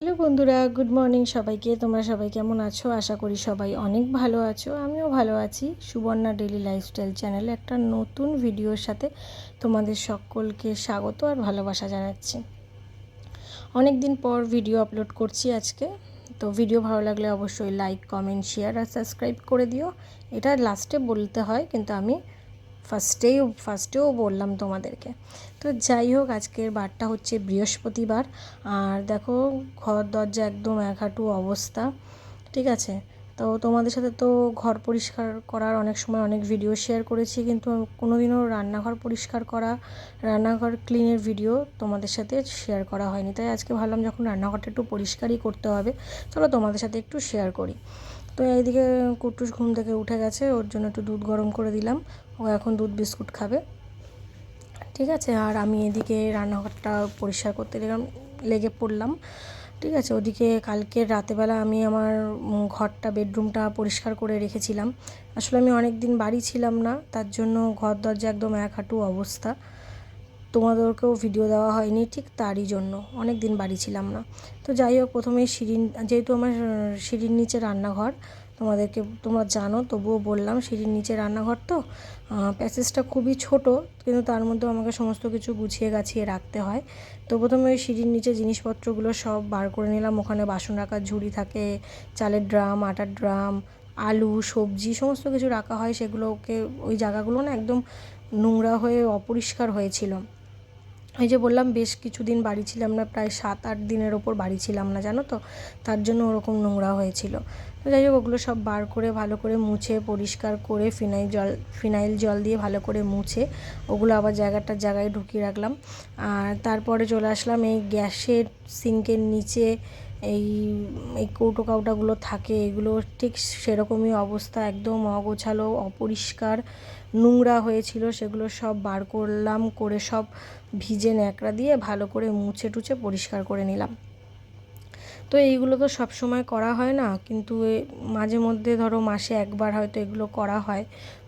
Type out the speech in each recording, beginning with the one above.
Hello বন্ধুরা, good morning সবাইকে। তোমরা সবাই কেমন আছো? আশা করি সবাই অনেক ভালো আছো। আমিও ভালো আছি। সুবর্ণা ডেইলি লাইফস্টাইল চ্যানেলে একটা নতুন ভিডিওর সাথে তোমাদের সকলকে স্বাগত আর ভালোবাসা জানাচ্ছি। অনেক দিন পর ভিডিও আপলোড করছি আজকে। তো ভিডিও ভালো লাগলে অবশ্যই লাইক, কমেন্ট, শেয়ার আর সাবস্ক্রাইব করে দিও। এটা লাস্টে বলতে হয়, কিন্তু আমি ফার্স্টেও বললাম তোমাদেরকে। তো যাই হোক, আজকের বারটা হচ্ছে বৃহস্পতিবার। আর দেখো, ঘর দরজা একদম এক হাঁটু অবস্থা। ঠিক আছে, তো তোমাদের সাথে তো ঘর পরিষ্কার করার অনেক সময় অনেক ভিডিও শেয়ার করেছি, কিন্তু কোনোদিনও রান্নাঘর পরিষ্কার করা, রান্নাঘর ক্লিনের ভিডিও তোমাদের সাথে শেয়ার করা হয়নি। তাই আজকে ভাবলাম যখন রান্নাঘরটা একটু পরিষ্কারই করতে হবে, চলো তোমাদের সাথে একটু শেয়ার করি। তো এইদিকে কুট্টুস ঘুম থেকে উঠে গেছে, ওর জন্য একটু দুধ গরম করে দিলাম। ও এখন দুধ বিস্কুট খাবে। ঠিক আছে, আর আমি এদিকে রান্নাঘরটা পরিষ্কার করতে লেগে পড়লাম। ঠিক আছে, ওদিকে কালকে রাতেবেলা আমি আমার ঘরটা, বেডরুমটা পরিষ্কার করে রেখেছিলাম। আসলে আমি অনেক দিন বাড়ি ছিলাম না, তার জন্য ঘর দরজা একদম এক হাঁটু অবস্থা। তোমাদেরকেও ভিডিও দেওয়া হয়নি ঠিক তারই জন্য, অনেক দিন বাড়ি ছিলাম না। তো যাই হোক, প্রথমে যেহেতু আমার সিঁড়ির নিচে রান্নাঘর, তোমরা জানো, তবুও বললাম, সিঁড়ির নিচে রান্নাঘর তো প্যাসেজটা খুবই ছোট, কিন্তু তার মধ্যেও আমাকে সমস্ত কিছু গুছিয়ে গাছিয়ে রাখতে হয়। তো প্রথমে ওই সিঁড়ির নিচে জিনিসপত্রগুলো সব বার করে নিলাম। ওখানে বাসন রাখার ঝুড়ি থাকে, চালের ড্রাম, আটার ড্রাম, আলু, সবজি সমস্ত কিছু রাখা হয়। সেগুলোকে, ওই জায়গাগুলো না একদম নোংরা হয়ে অপরিষ্কার হয়েছিল। এই যে বললাম, বেশ কিছুদিন বাড়ি ছিলাম না, প্রায় 7-8 দিনের ওপর বাড়ি ছিলাম না, জানো তো, তার জন্য ওরকম নোংরা হয়েছিল। তো যাই হোক, ওগুলো সব বার করে ভালো করে মুছে পরিষ্কার করে ফিনাইল জল দিয়ে ভালো করে মুছে ওগুলো আবার জায়গায় ঢুকিয়ে রাখলাম। আর তারপরে চলে আসলাম এই গ্যাসের সিঙ্কের নিচে। এই এই কৌটাগুলো থাকে, এগুলো ঠিক সেরকমই অবস্থা, একদম অগোছালো, অপরিষ্কার, নোংরা হয়েছিল। সেগুলো সব বার করলাম, করে সব ভিজে ন্যাকড়া দিয়ে ভালো করে মুছে টুছে পরিষ্কার করে নিলাম। তো এইগুলো তো সব সময় করা হয় না, কিন্তু মাঝে মধ্যে ধরো মাসে একবার হয়তো এগুলো করা হয়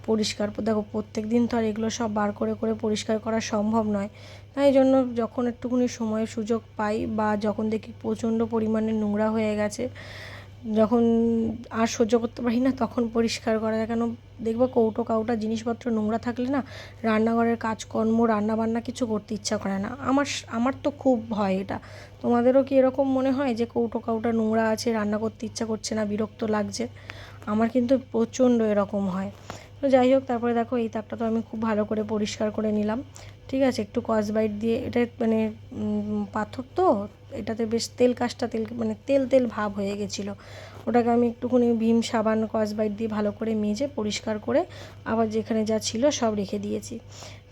পরিষ্কার। দেখো, প্রত্যেক দিন তো আর এগুলো সব বার করে করে পরিষ্কার করা সম্ভব নয়। তাই জন্য যখন একটুখানি সময় সুযোগ পাই, বা যখন দেখি প্রচণ্ড পরিমাণে নোংরা হয়ে গেছে, যখন আর সহ্য করতে পারি না, তখন পরিষ্কার করা যায়। কেন দেখবো, কাউটা জিনিসপত্র নোংরা থাকলে না, রান্নাঘরের কাজকর্ম, রান্নাবান্না কিছু করতে ইচ্ছা করে না। আমার তো খুব হয় এটা। তোমাদেরও কি এরকম মনে হয় যে কাউটা নোংরা আছে, রান্না করতে ইচ্ছা করছে না, বিরক্ত লাগছে? আমার কিন্তু প্রচণ্ড এরকম হয়। তো যাই হোক, তারপরে দেখো, এই তাকটা তো আমি খুব ভালো করে পরিষ্কার করে নিলাম। ঠিক আছে, একটু স্কচব্রাইট দিয়ে, এটা মানে পাথর তো, এটাতে বেশ তেল ভাব হয়ে গেছিলো। ওটাকে আমি একটুখানি ভীম সাবান, স্কচব্রাইট দিয়ে ভালো করে মেজে পরিষ্কার করে আবার যেখানে যা ছিল সব রেখে দিয়েছি।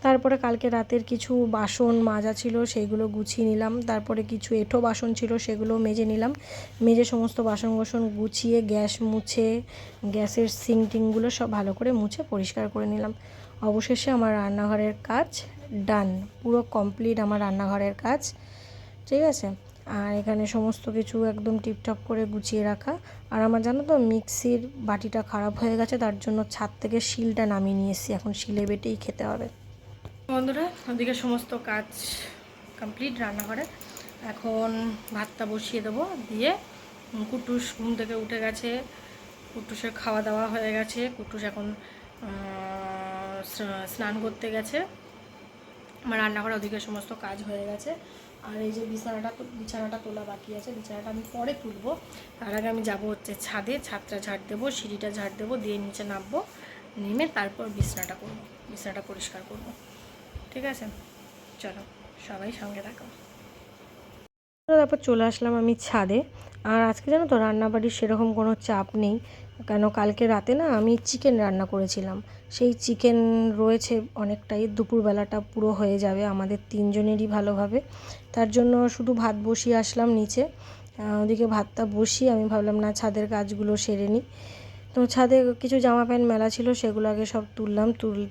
তারপরে কালকে রাতের কিছু বাসন মাজা ছিল, সেইগুলো গুছিয়ে নিলাম। তারপরে কিছু এঁঠো বাসন ছিল, সেগুলো মেজে নিলাম। মেজে সমস্ত বাসন গুছিয়ে গ্যাস মুছে, গ্যাসের সিঙ্কটিংগুলো সব ভালো করে মুছে পরিষ্কার করে নিলাম। অবশেষে আমার রান্নাঘরের কাজ ডান, পুরো কমপ্লিট আমার রান্নাঘরের কাজ। ঠিক আছে, আর এখানে সমস্ত কিছু একদম টিপটপ করে গুছিয়ে রাখা। আর আমার, জানো তো, মিক্সির বাটিটা খারাপ হয়ে গেছে, তার জন্য ছাদ থেকে শিলটা নামিয়ে নিয়ে এসেছি, এখন শিলে বেটেই খেতে হবে। বন্ধুরা, ওদিকে সমস্ত কাজ কমপ্লিট রান্নাঘরে। এখন ভাতটা বসিয়ে দেবো, দিয়ে কুট্টুস ঘুম থেকে উঠে গেছে, কুট্টুসের খাওয়া দাওয়া হয়ে গেছে। কুট্টুস এখন স্নান করতে গেছে। আমার রান্নাঘরে ওদিকে সমস্ত কাজ হয়ে গেছে। আর এই যে বিছানাটা তোলা বাকি আছে, বিছানাটা আমি পরে তুলবো। তার আগে আমি যাব হচ্ছে ছাদে, ছাদটা ঝাড় দেবো, সিঁড়িটা ঝাড় দেবো, দিয়ে নিচে নামবো, নেমে তারপর বিছানাটা পরিষ্কার করবো। ঠিক আছে, চলো সবাই সঙ্গে থাকো। তারপর চলে আসলাম আমি ছাদে। আর আজকে জানো তো, রান্নাবাড়ির সেরকম কোনো চাপ নেই। কেন, কালকে রাতে না আমি চিকেন রান্না করেছিলাম। সেই চিকেন রয়েছে অনেকটাই, দুপুরবেলাটা পুরো হয়ে যাবে আমাদের তিনজনেরই ভালোভাবে। তার জন্য শুধু ভাত বসিয়ে আসলাম নিচে। ওদিকে ভাতটা বসিয়ে আমি ভাবলাম না, ছাদের কাজগুলো সেরে নিই। তো ছাদে কিছু জামা প্যান্ট মেলা ছিল, সেগুলো আগে সব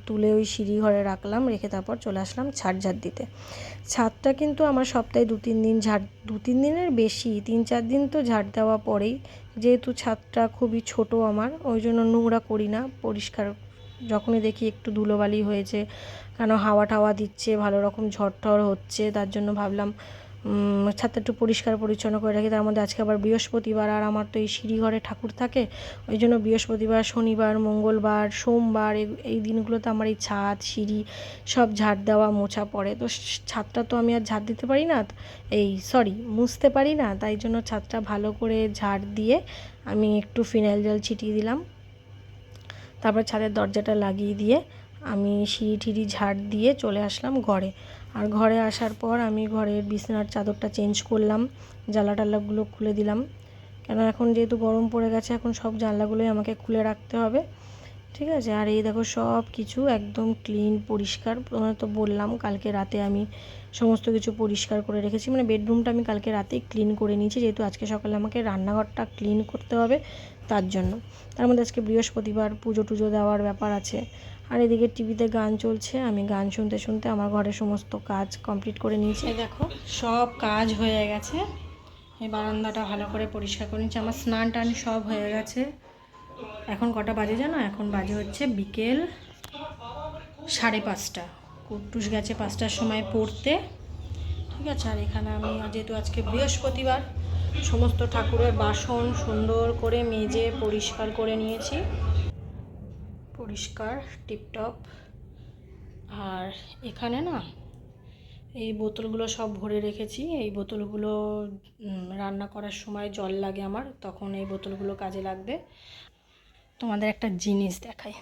তুলে ওই সিঁড়ি ঘরে রাখলাম, রেখে তারপর চলে আসলাম ঝাড় দিতে। ছাদটা কিন্তু আমার সপ্তাহে 2-3 দিন 2-3 দিনের বেশি, 3-4 দিন তো ঝাড় দেওয়া পরেই। যেহেতু ছাদটা খুবই ছোট আমার, ওই জন্য নোংরা করি না, পরিষ্কার যখনই দেখি একটু ধুলোবালি হয়েছে, কেন হাওয়া টাওয়া দিচ্ছে, ভালো রকম ঝড় টড় হচ্ছে, তার জন্য ভাবলাম ছাদটা একটু পরিষ্কার পরিচ্ছন্ন করে রাখি। তার মধ্যে আজকে আবার বৃহস্পতিবার, আর আমার তো এই সিঁড়িঘরে ঠাকুর থাকে, ওই জন্য বৃহস্পতিবার, শনিবার, মঙ্গলবার, সোমবার এই দিনগুলোতে আমার এই ছাদ সিঁড়ি সব ঝাড় দেওয়া মোছা পড়ে। তো ছাদটা তো আমি আর ঝাড় দিতে পারি না, মুছতে পারি না, তাই জন্য ছাদটা ভালো করে ঝাড় দিয়ে আমি একটু ফিনাইল জল ছিটিয়ে দিলাম। তারপর ছাদের দরজাটা লাগিয়ে দিয়ে আমি সিঁড়ি ঠিড়ি ঝাড় দিয়ে চলে আসলাম ঘরে। আর ঘরে আসার পর আমি ঘরের বিছানার চাদরটা চেঞ্জ করলাম, জানলা টাল্লাগুলো খুলে দিলাম, কেন এখন যেহেতু গরম পড়ে গেছে, এখন সব জানলাগুলোই আমাকে খুলে রাখতে হবে। ঠিক আছে, আর এই দেখো সব কিছু একদম ক্লিন পরিষ্কার। তোমার তো বললাম কালকে রাতে আমি সমস্ত কিছু পরিষ্কার করে রেখেছি, মানে বেডরুমটা আমি কালকে রাতেই ক্লিন করে নিয়েছি, যেহেতু আজকে সকালে আমাকে রান্নাঘরটা ক্লিন করতে হবে তার জন্য। তার মধ্যে আজকে বৃহস্পতিবার, পুজো টুজো দেওয়ার ব্যাপার আছে। আর এদিকে টিভিতে গান চলছে, আমি গান শুনতে শুনতে আমার ঘরের সমস্ত কাজ কমপ্লিট করে নিয়েছি। দেখো সব কাজ হয়ে গেছে, এই বারান্দাটা ভালো করে পরিষ্কার করে নিয়েছি, আমার স্নান টান সব হয়ে গেছে। এখন কটা বাজে জানো? এখন বাজে হচ্ছে বিকেল 5:30। কুট্টুস গেছে 5টার সময় পড়তে। ঠিক আছে, আর এখানে আমি যেহেতু আজকে বৃহস্পতিবার, সমস্ত ঠাকুরের বাসন সুন্দর করে মেজে পরিষ্কার করে নিয়েছি, পরিষ্কার টিপটপ। আর এখানে না এই বোতলগুলো সব ভরে রেখেছি, এই বোতলগুলো রান্না করার সময় জল লাগে আমার, তখন এই বোতলগুলো কাজে লাগবে। তোমাদের একটা জিনিস দেখাই,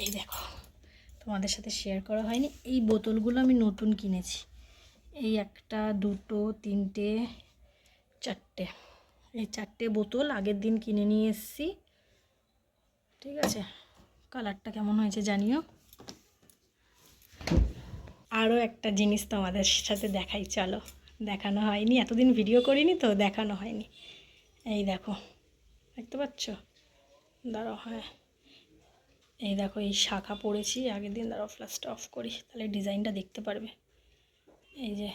এই দেখো, তোমাদের সাথে শেয়ার করা হয়নি, এই বোতলগুলো আমি নতুন কিনেছি। এই 1, 2, 3, 4, এই 4টে বোতল আগের দিন কিনে নিয়ে এসেছি। ঠিক আছে, কালারটা কেমন হয়েছে জানিও। আরও একটা জিনিস তোমাদের সাথে দেখাই, চলো, দেখানো হয়নি, এতদিন ভিডিও করিনি তো দেখানো হয়নি। এই দেখো, দেখতে পাচ্ছ? দাঁড়াও, হ্যাঁ এই দেখো, এই শাখা পড়েছি আগের দিন, দাঁড়াও ফ্ল্যাশটা অফ করি, তাহলে ডিজাইনটা দেখতে পারবে। এই যে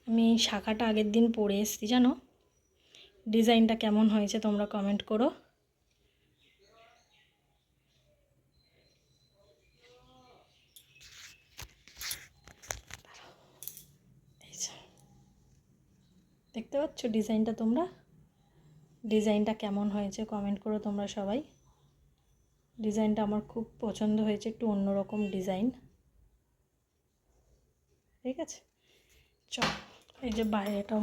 আমি এই শাখাটা আগের দিন পরে এসেছি, জানো ডিজাইনটা কেমন হয়েছে তোমরা কমেন্ট করো। দেখতে পাচ্ছ ডিজাইনটা? তোমরা ডিজাইনটা কেমন হয়েছে কমেন্ট করো তোমরা সবাই। ডিজাইনটা আমার খুব পছন্দ হয়েছে, একটু অন্যরকম ডিজাইন। ঠিক আছে, চল। এই যে বাইরেটাও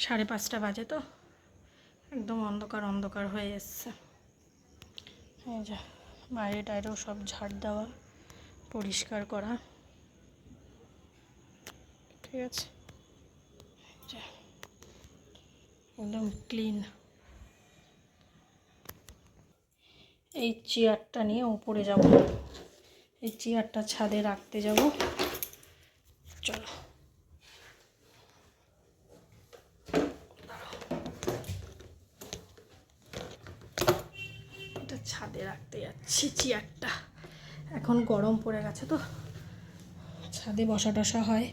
5:30 বাজে, তো একদম অন্ধকার অন্ধকার হয়ে এসছে। এই যে বাইরে টাইরেও সব ঝাড় দেওয়া, পরিষ্কার করা। ঠিক আছে, একদম ক্লিন। এই চেয়ারটা নিয়ে উপরে যাব, এই চেয়ারটা ছাদে রাখতে যাব, চলো। এটা ছাদে রাখতে যাচ্ছি চেয়ারটা, এখন গরম পড়ে গেছে তো ছাদে বসা টসা হয়,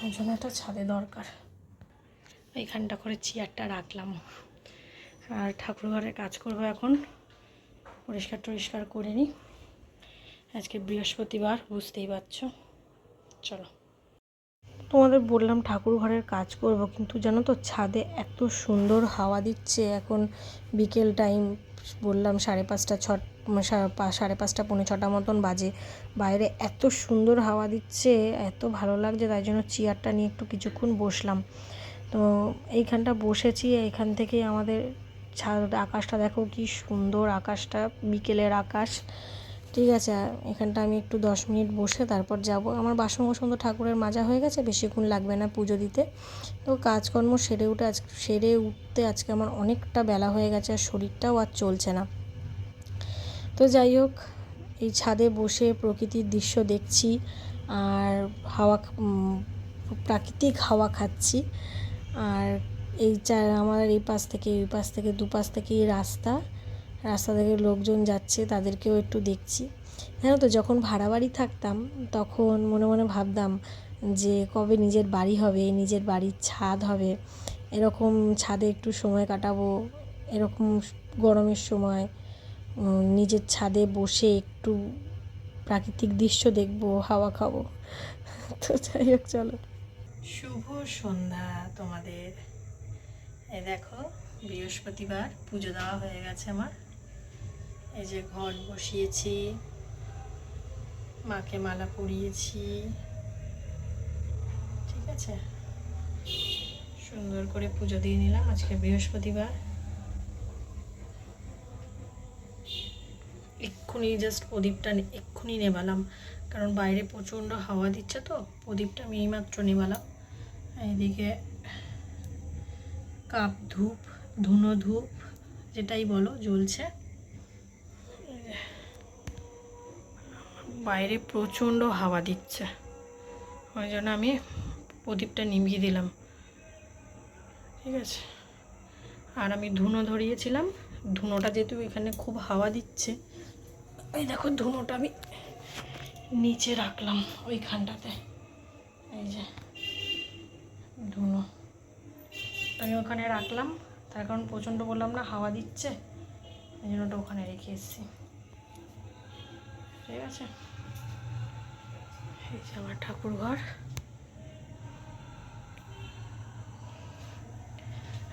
ওই জন্য একটা ছাদে দরকার। এইখানটা করে চেয়ারটা রাখলাম, আর ঠাকুর ঘরে কাজ করবো এখন, পরিষ্কার টরিষ্কার করে নিই। আজকে বৃহস্পতিবার, বুঝতেই পারছো। চলো, তোমাদের বললাম ঠাকুর ঘরের কাজ করব, কিন্তু জানো তো ছাদে এত সুন্দর হাওয়া দিচ্ছে, এখন বিকেল টাইম, বললাম 5:30, 5:30, 5:45 মতন বাজে, বাইরে এত সুন্দর হাওয়া দিচ্ছে, এত ভালো লাগছে, তাই জন্য চেয়ারটা নিয়ে একটু কিছুক্ষণ বসলাম। তো এইখানটা বসেছি, এইখান থেকেই আমাদের ছাদ, আকাশটা দেখো কি সুন্দর, আকাশটা বিকেলের আকাশ। ঠিক আছে, এখানটা আমি একটু 10 মিনিট বসে তারপর যাব। আমার বাসন কোসন তো ঠাকুরের মাজা হয়ে গেছে, বেশিক্ষণ লাগবে না পুজো দিতে। তো কাজকর্ম সেরে উঠতে আজকে আমার অনেকটা বেলা হয়ে গেছে, আর শরীরটাও আর চলছে না। তো যাই হোক, এই ছাদে বসে প্রকৃতির দৃশ্য দেখছি, আর প্রাকৃতিক হাওয়া খাচ্ছি। আর আমার এই পাশ থেকে ওই পাশ থেকে দুপাশ থেকেই রাস্তা থেকে লোকজন যাচ্ছে, তাদেরকেও একটু দেখছি। জানো তো, যখন ভাড়া বাড়ি থাকতাম তখন মনে মনে ভাবতাম যে কবে নিজের বাড়ি হবে, নিজের বাড়ির ছাদ হবে, এরকম ছাদে একটু সময় কাটাবো, এরকম গরমের সময় নিজের ছাদে বসে একটু প্রাকৃতিক দৃশ্য দেখবো, হাওয়া খাবো। তো যাই হোক, চলো। শুভ সন্ধ্যা তোমাদের। এই দেখো, বৃহস্পতিবার পুজো দেওয়া হয়ে গেছে আমার। এই যে ঘট বসিয়েছি, মাকে মালা পরিয়েছি, ঠিক আছে, সুন্দর করে পুজো দিয়ে নিলাম। আজকে বৃহস্পতিবার। এক্ষুনি জাস্ট প্রদীপটা এক্ষুনি নেবালাম, কারণ বাইরে প্রচণ্ড হাওয়া দিচ্ছে, তো প্রদীপটা আমি এইমাত্র নেবালাম। এইদিকে কাপ ধূপ, ধুনো ধূপ যেটাই বলো জ্বলছে। বাইরে প্রচণ্ড হাওয়া দিচ্ছে, ওই জন্য আমি প্রদীপটা নিভিয়ে দিলাম, ঠিক আছে। আর আমি ধুনো ধরিয়েছিলাম, ধুনোটা যেহেতু এখানে খুব হাওয়া দিচ্ছে, এই দেখো ধুনোটা আমি নিচে রাখলাম ওইখানটাতে। এই যে ধুনো আমি ওখানে রাখলাম, তার কারণ প্রচণ্ড বললাম না হাওয়া দিচ্ছে, এই জন্য ওটা ওখানে রেখে এসেছি, ঠিক আছে। এই যে আমার ঠাকুর ঘর,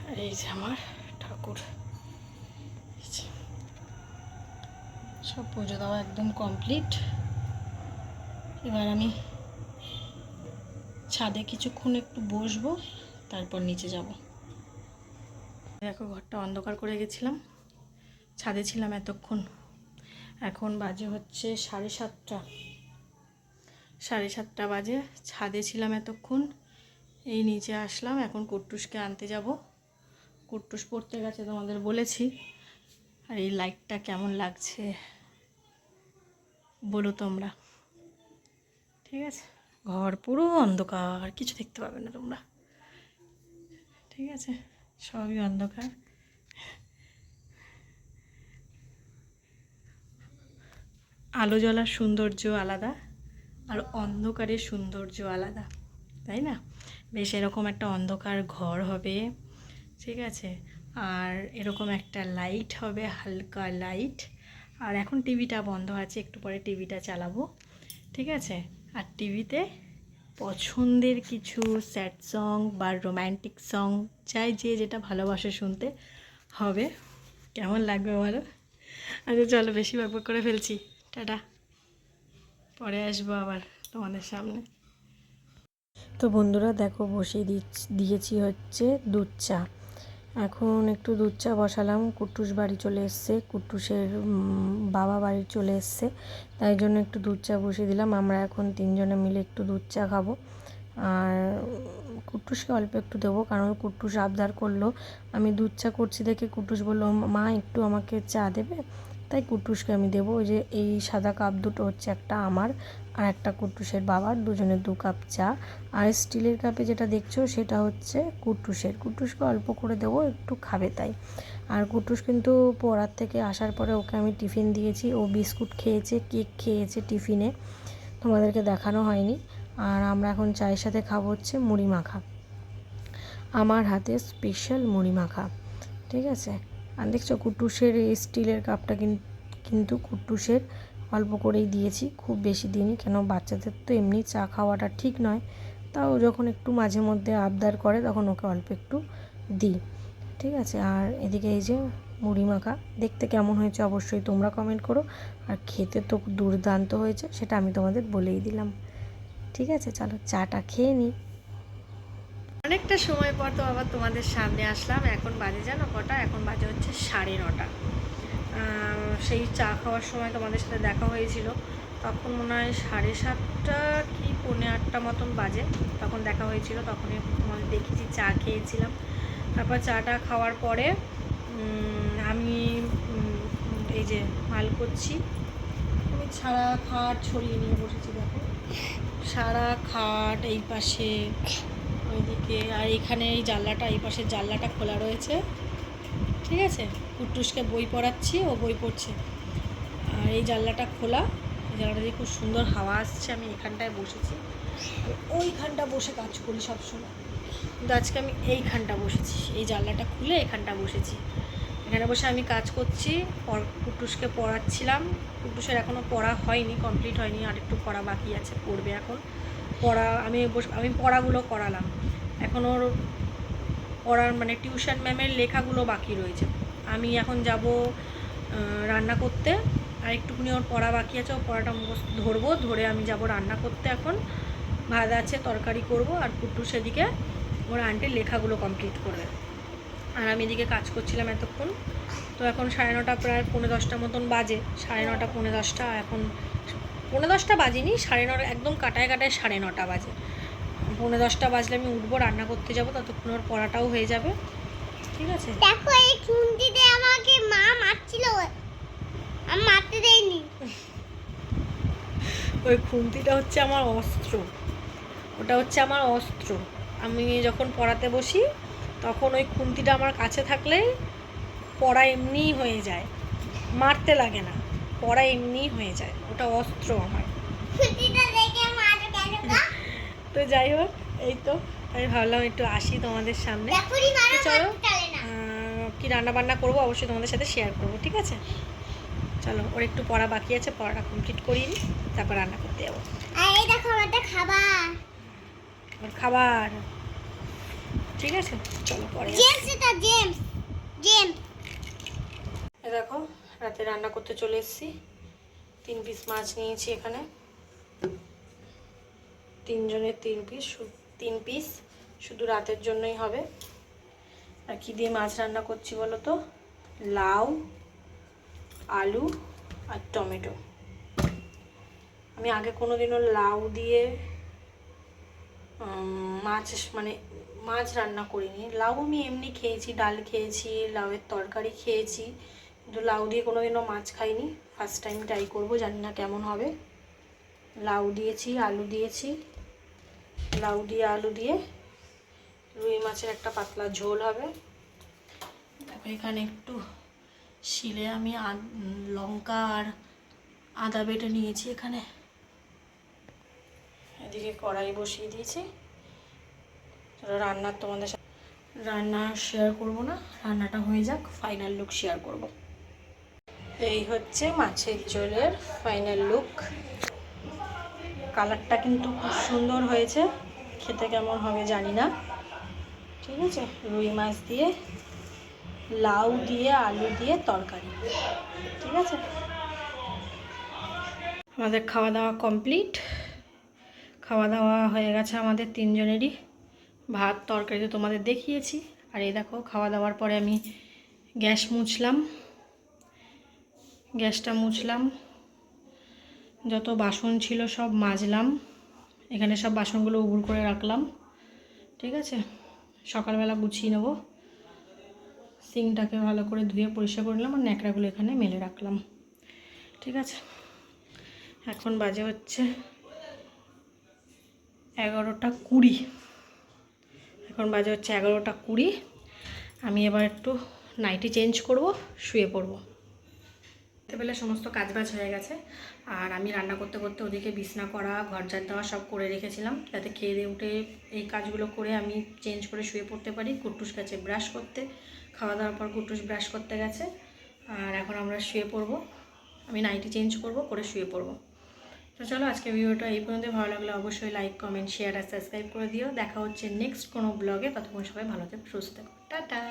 আর এই যে আমার ঠাকুর। সব পুজো দেওয়া একদম কমপ্লিট। এবার আমি ছাদে কিছুক্ষণ একটু বসবো, তারপর নিচে যাব। দেখো ঘরটা অন্ধকার করে গেছিলাম, ছাদে ছিলাম এতক্ষণ। এখন বাজে হচ্ছে 7:30, 7:30 বাজে। ছাদে ছিলাম এতক্ষণ, এই নিচে আসলাম। এখন কুট্টুসকে আনতে যাব। কুট্টুস পড়তে গেছে, তোমাদের বলেছি। আর এই লাইটটা কেমন লাগছে বলো তোমরা, ঠিক আছে। ঘর পুরো অন্ধকার, কিছু দেখতে পাবে না তোমরা, ঠিক আছে, সবই অন্ধকার। আলো জ্বলার সৌন্দর্য আলাদা, আর অন্ধকারের সৌন্দর্য আলাদা, তাই না? বেশ এরকম একটা অন্ধকার ঘর হবে, ঠিক আছে, আর এরকম একটা লাইট হবে, হালকা লাইট। আর এখন টিভিটা বন্ধ আছে, একটু পরে টিভিটা চালাবো, ঠিক আছে। আর টিভিতে পছন্দের কিছু স্যাড সং বা রোম্যান্টিক সং, চাই যে যেটা ভালোবাসে শুনতে হবে। কেমন লাগবে বলো? আচ্ছা চলো, বেশি বকবক করে ফেলছি, টাটা, পরে আসবো আবার তোমাদের সামনে। তো বন্ধুরা দেখো, বসিয়ে দিয়েছি হচ্ছে দুধ চা। এখন একটু দুধ চা বসালাম। কুট্টুস বাড়ি চলে এসছে, কুট্টুসের বাবা বাড়ি চলে এসছে, তাই জন্য একটু দুধ চা বসিয়ে দিলাম। আমরা এখন 3 জনে মিলে একটু দুধ চা খাবো। আর কুট্টুসকে অল্প একটু দেবো, কারণ কুট্টুস আবদার করলো। আমি দুধ চা করছি দেখে কুট্টুস বললো, মা একটু আমাকে চা দেবে, তাই কুট্টুসকে আমি দেবো। ওই যে এই সাদা কাপ দুটো হচ্ছে একটা আমার আর একটা কুট্টুসের বাবার, দুজনের 2 কাপ চা। আর স্টিলের কাপে যেটা দেখছো সেটা হচ্ছে কুট্টুসের। কুট্টুসকে অল্প করে দেবো, একটু খাবে তাই। আর কুট্টুস কিন্তু পড়ার থেকে আসার পরে ওকে আমি টিফিন দিয়েছি, ও বিস্কুট খেয়েছে, কেক খেয়েছে টিফিনে, তোমাদেরকে দেখানো হয়নি। আর আমরা এখন চায়ের সাথে খাবো হচ্ছে মুড়ি মাখা, আমার হাতে স্পেশাল মুড়ি মাখা, ঠিক আছে। আর দেখছো কুট্টুসের এই স্টিলের কাপটা কিন্তু কুট্টুসের অল্প করেই দিয়েছি, খুব বেশি দিইনি, কেন বাচ্চাদের তো এমনি চা খাওয়াটা ঠিক নয়, তাও যখন একটু মাঝে মধ্যে আবদার করে তখন ওকে অল্প একটু দিই, ঠিক আছে। আর এদিকে এই যে মুড়ি মাখা, দেখতে কেমন হয়েছে অবশ্যই তোমরা কমেন্ট করো, আর খেতে তো দুর্দান্ত হয়েছে, সেটা আমি তোমাদের বলেই দিলাম, ঠিক আছে। চলো চাটা খেয়ে নিই। অনেকটা সময় পর তো আবার তোমাদের সামনে আসলাম। এখন বাজে জানো কটা? এখন বাজে হচ্ছে 9:30। সেই চা খাওয়ার সময় তোমাদের সাথে দেখা হয়েছিল, তখন মনে হয় 7:30 কি 7:45 মতন বাজে, তখন দেখা হয়েছিল। তখনই তোমাদের দেখেছি, চা খেয়েছিলাম। তারপর চাটা খাওয়ার পরে আমি এই যে মাল করছি, আমি সারা খাট ছড়িয়ে নিয়ে বসেছি, দেখো সারা খাট এই পাশে ওইদিকে, আর এখানে এই জানলাটা, এই পাশের জানলাটা খোলা রয়েছে, ঠিক আছে। কুট্টুসকে বই পড়াচ্ছি, ও বই পড়ছে, আর এই জানলাটা খোলা, এই জানলাটা দিয়ে খুব সুন্দর হাওয়া আসছে। আমি এখানটায় বসেছি, ওইখানটা বসে কাজ করি সবসময়, কিন্তু আজকে আমি এইখানটা বসেছি, এই জানলাটা খুলে এখানটা বসেছি। এখানে বসে আমি কাজ করছি, কুট্টুসকে পড়াচ্ছিলাম। কুট্টুসের এখনও পড়া হয়নি, কমপ্লিট হয়নি, আর একটু পড়া বাকি আছে, পড়বে এখন। আমি পড়াগুলো করালাম। এখন ওর পড়ার মানে টিউশন ম্যামের লেখাগুলো বাকি রয়েছে। আমি এখন যাব রান্না করতে, আর একটুখানি ওর পড়া বাকি আছে, ওর পড়াটা ধরবো, ধরে আমি যাব রান্না করতে। এখন ভাত আছে, তরকারি করব, আর কুট্টুস সেদিকে ওর আন্টির লেখাগুলো কমপ্লিট করবে, আর আমি এদিকে কাজ করছিলাম এতক্ষণ। তো এখন 9:30 প্রায় 9:45 মতন বাজে, 9:30 10:30, এখন 9:30 বাজেনি, 9:30 একদম কাটায় 9:30 বাজে। 9:10 বাজলে আমি উঠবো, রান্না করতে যাব, ততক্ষণ ওর পড়াটাও হয়ে যাবে। ঠিক আছে, দেখো এই খুন্তিতে আমাকে মা মারছিল, আমি মারতে দেইনি। ওই খুন্তিটা হচ্ছে আমার অস্ত্র, ওটা হচ্ছে আমার অস্ত্র। আমি যখন পড়াতে বসি তখন ওই খুন্তিটা আমার কাছে থাকলে পড়া এমনিই হয়ে যায়, মারতে লাগে না, পড়া এমনিই হয়ে যায়, ওটা অস্ত্র আমার। খুন্তিটা দেখে মারো কেন গো? তো যাই হোক, এই তো আমি ভাবলাম একটু আসি তোমাদের সামনে। দেখুনি মারো, চলো, চলে না। কি রান্না বান্না করবো অবশ্যই তোমাদের সাথে শেয়ার করবো, ঠিক আছে? চলো, ওর একটু পড়া বাকি আছে, পড়াটা কমপ্লিট করিয়ে নিই, তারপর রান্না করতে যাবো। আর এই দেখো আমারটা খাবার, ওর খাবার, ঠিক আছে? চলো পরে। জেমস, এটা জেমস, জেমস। এ দেখো, রাতে রান্না করতে চলে এসেছি। 3 পিস মাছ নিয়েছি এখানে, 3 জনের 3 পিস, শুধু রাতের জন্যই হবে। আর কি দিয়ে মাছ রান্না করছি বলো তো? লাউ, আলু আর টমেটো। আমি আগে কোনোদিনও লাউ দিয়ে মাছ রান্না করিনি। লাউ আমি এমনি খেয়েছি, ডাল খেয়েছি, লাউয়ের তরকারি খেয়েছি, কিন্তু লাউ দিয়ে কোনোদিনও মাছ খাইনি। ফার্স্ট টাইম ট্রাই করবো, জানি না কেমন হবে। লাউ দিয়েছি, আলু দিয়েছি, লাউ দিয়ে আলু দিয়ে রুই মাছের একটা পাতলা ঝোল হবে। দেখো এখানে একটু শিলে আমি লঙ্কা আর আদা বেটে নিয়েছি এখানে। এদিকে কড়াই বসিয়ে দিয়েছি। চলো রান্নার তোমাদের সাথে রান্না শেয়ার করব না, রান্নাটা হয়ে যাক, ফাইনাল লুক শেয়ার করব। এই হচ্ছে মাছের ঝোলের ফাইনাল লুক। কালারটা কিন্তু খুব সুন্দর হয়েছে, খেতে কেমন হবে জানি না। ঠিক আছে, রুই মাছ দিয়ে, লাউ দিয়ে, আলু দিয়ে তরকারি। ঠিক আছে, আমাদের খাওয়া দাওয়া কমপ্লিট। খাওয়া দাওয়া হয়ে গেছে আমাদের 3 জনেরই। ভাত তরকারি তো তোমাদের দেখিয়েছি। আর এই দেখো, খাওয়া দাওয়ার পরে আমি গ্যাসটা মুছলাম, যত বাসন ছিল সব মাজলাম, এখানে সব বাসনগুলো উবুড় করে রাখলাম। ঠিক আছে, সকালবেলা গুছিয়ে নেব। সিঙ্কটাকে ভালো করে ধুয়ে পরিষ্কার করে নিলাম, আর ন্যাকড়াগুলো এখানে মেলে রাখলাম। ঠিক আছে, এখন বাজে হচ্ছে 11:20। এখন বাজে হচ্ছে 11:20। আমি এবার একটু নাইটি চেঞ্জ করব, শুয়ে পড়বো। বেলা সমস্ত কাজবাজ হয়ে গেছে, আর আমি রান্না করতে করতে ওদিকে বিছনা করা, ঘর ঝাড় দেওয়া সব করে রেখেছিলাম, যাতে খেয়ে দিয়ে উঠে এই কাজগুলো করে আমি চেঞ্জ করে শুয়ে পড়তে পারি। কুট্টুস গেছে ব্রাশ করতে, খাওয়া দাওয়ার পর কুট্টুস ব্রাশ করতে গেছে, আর এখন আমরা শুয়ে পড়বো। আমি নাইটি চেঞ্জ করব, করে শুয়ে পড়বো। তো চলো, আজকে ভিডিওটা এই পর্যন্ত। ভালো লাগলে অবশ্যই লাইক, কমেন্ট, শেয়ার আর সাবস্ক্রাইব করে দিও। দেখা হচ্ছে নেক্সট কোনো ব্লগে। ততক্ষণ সবাই ভালো থেকো, সুস্থ থেকো, টাটা।